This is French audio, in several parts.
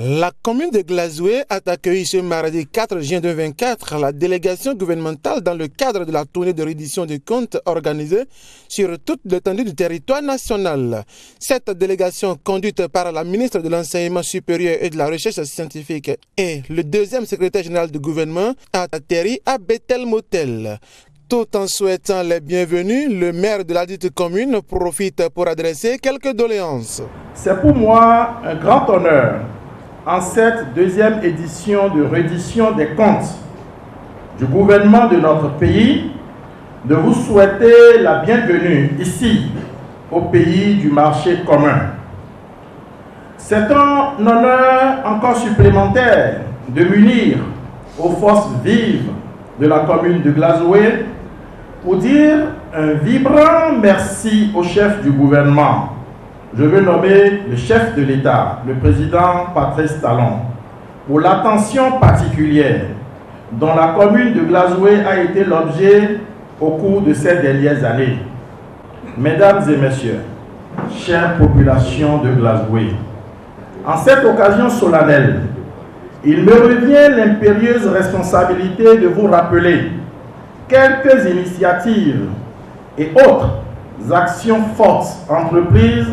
La commune de Glazoué a accueilli ce mardi 4 juin 2024 la délégation gouvernementale dans le cadre de la tournée de reddition des comptes organisée sur toute l'étendue du territoire national. Cette délégation, conduite par la ministre de l'Enseignement supérieur et de la Recherche scientifique et le deuxième secrétaire général du gouvernement, a atterri à Bethel Motel. Tout en souhaitant les bienvenus, le maire de la dite commune profite pour adresser quelques doléances. C'est pour moi un grand honneur, en cette deuxième édition de reddition des comptes du gouvernement de notre pays, de vous souhaiter la bienvenue ici, au pays du marché commun. C'est un honneur encore supplémentaire de m'unir aux forces vives de la commune de Glazoué pour dire un vibrant merci au chef du gouvernement. Je veux nommer le chef de l'État, le président Patrice Talon, pour l'attention particulière dont la commune de Glazoué a été l'objet au cours de ces dernières années. Mesdames et messieurs, chère population de Glazoué, en cette occasion solennelle, il me revient l'impérieuse responsabilité de vous rappeler quelques initiatives et autres actions fortes entreprises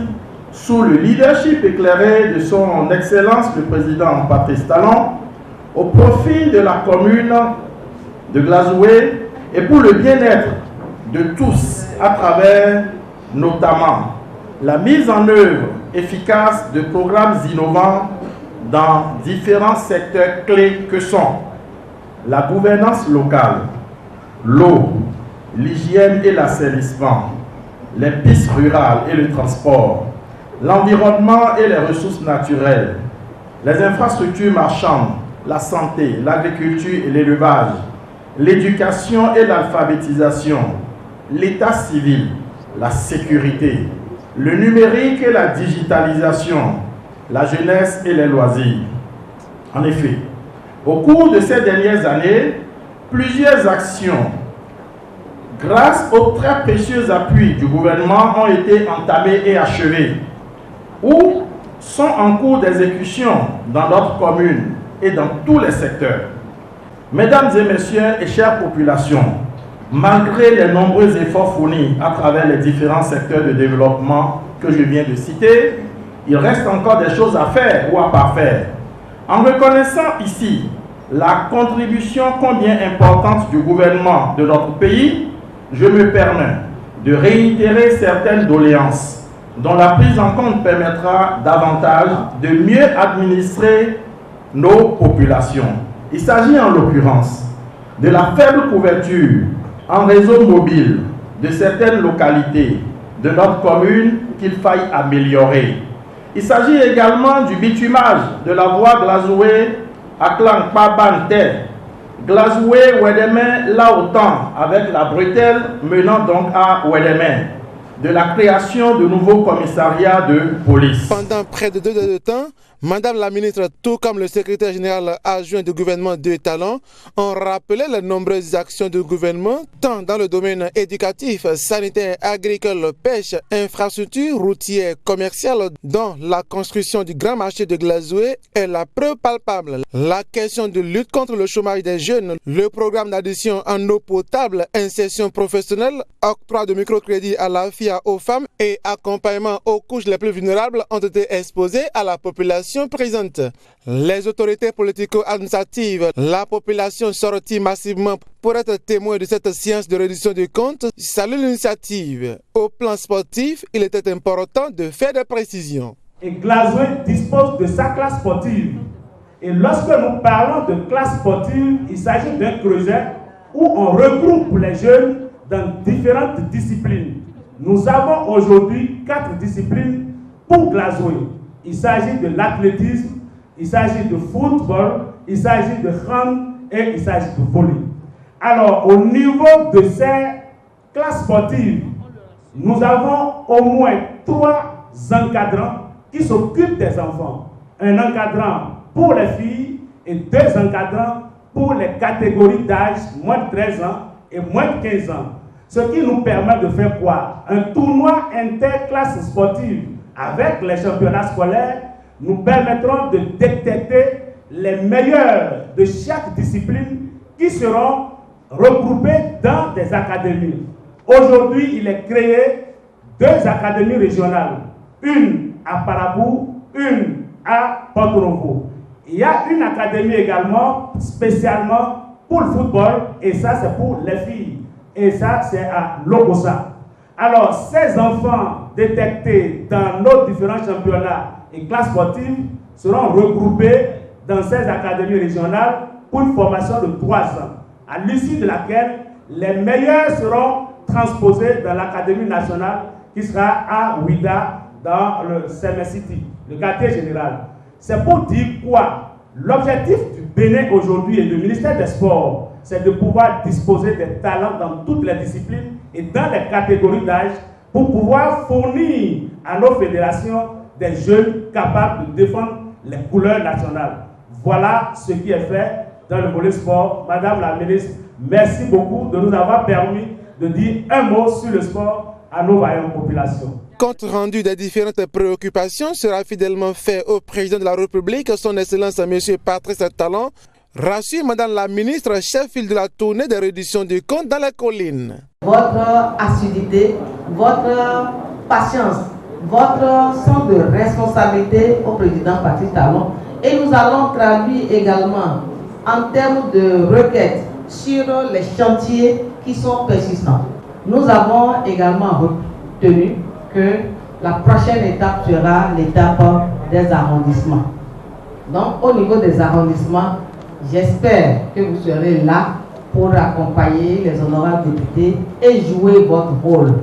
sous le leadership éclairé de son Excellence le Président Patrice Talon au profit de la commune de Glazoué et pour le bien-être de tous à travers notamment la mise en œuvre efficace de programmes innovants dans différents secteurs clés que sont la gouvernance locale, l'eau, l'hygiène et l'assainissement, les pistes rurales et le transport, l'environnement et les ressources naturelles, les infrastructures marchandes, la santé, l'agriculture et l'élevage, l'éducation et l'alphabétisation, l'état civil, la sécurité, le numérique et la digitalisation, la jeunesse et les loisirs. En effet, au cours de ces dernières années, plusieurs actions, grâce au très précieux appui du gouvernement, ont été entamées et achevées, ou sont en cours d'exécution dans notre commune et dans tous les secteurs. Mesdames et messieurs et chères populations, malgré les nombreux efforts fournis à travers les différents secteurs de développement que je viens de citer, il reste encore des choses à faire ou à parfaire. En reconnaissant ici la contribution combien importante du gouvernement de notre pays, je me permets de réitérer certaines doléances dont la prise en compte permettra davantage de mieux administrer nos populations. Il s'agit en l'occurrence de la faible couverture en réseau mobile de certaines localités de notre commune qu'il faille améliorer. Il s'agit également du bitumage de la voie Glazoué à Klang-Pabante, Glazoué-Ouédémé, là autant avec la bretelle menant donc à Ouédémé, de la création de nouveaux commissariats de police. Pendant près de 2 heures de temps, Madame la ministre, tout comme le secrétaire général adjoint du gouvernement de Talon, ont rappelé les nombreuses actions du gouvernement, tant dans le domaine éducatif, sanitaire, agricole, pêche, infrastructure, routière, commerciale, dont la construction du grand marché de Glazoué est la preuve palpable. La question de lutte contre le chômage des jeunes, le programme d'addition en eau potable, insertion professionnelle, octroi de microcrédit à la FIA aux femmes et accompagnement aux couches les plus vulnérables ont été exposés à la population présente. Les autorités politico-administratives, la population sortie massivement pour être témoin de cette séance de reddition des comptes, saluent l'initiative. Au plan sportif, il était important de faire des précisions. Et Glazoué dispose de sa classe sportive. Et lorsque nous parlons de classe sportive, il s'agit d'un projet où on regroupe les jeunes dans différentes disciplines. Nous avons aujourd'hui 4 disciplines pour Glazoué. Il s'agit de l'athlétisme, il s'agit de football, il s'agit de hand et il s'agit de volley. Alors, au niveau de ces classes sportives, nous avons au moins 3 encadrants qui s'occupent des enfants. Un encadrant pour les filles et 2 encadrants pour les catégories d'âge moins de 13 ans et moins de 15 ans. Ce qui nous permet de faire quoi? Un tournoi interclasse sportive avec les championnats scolaires, nous permettront de détecter les meilleurs de chaque discipline qui seront regroupés dans des académies. Aujourd'hui, il est créé 2 académies régionales, une à Parabou, une à Porto-Novo. Il y a une académie également spécialement pour le football, et ça c'est pour les filles, et ça c'est à Logosa. Alors ces enfants détectés dans nos différents championnats et classes sportives seront regroupés dans ces académies régionales pour une formation de 3 ans, à l'issue de laquelle les meilleurs seront transposés dans l'académie nationale qui sera à Ouida dans le CMS City, le quartier général. C'est pour dire quoi? L'objectif du Bénin aujourd'hui et du ministère des Sports, c'est de pouvoir disposer des talents dans toutes les disciplines et dans les catégories d'âge pour pouvoir fournir à nos fédérations des jeunes capables de défendre les couleurs nationales. Voilà ce qui est fait dans le volet sport. Madame la ministre, merci beaucoup de nous avoir permis de dire un mot sur le sport à nos vaillantes populations. Compte rendu des différentes préoccupations sera fidèlement fait au président de la République, son Excellence M. Patrice Talon, rassure Madame la ministre, chef-file de la tournée de réduction des comptes dans les collines. Votre assiduité, votre patience, votre sens de responsabilité au président Patrice Talon, et nous allons traduire également en termes de requêtes sur les chantiers qui sont persistants. Nous avons également retenu que la prochaine étape sera l'étape des arrondissements. Donc au niveau des arrondissements, j'espère que vous serez là pour accompagner les honorables députés et jouer votre rôle.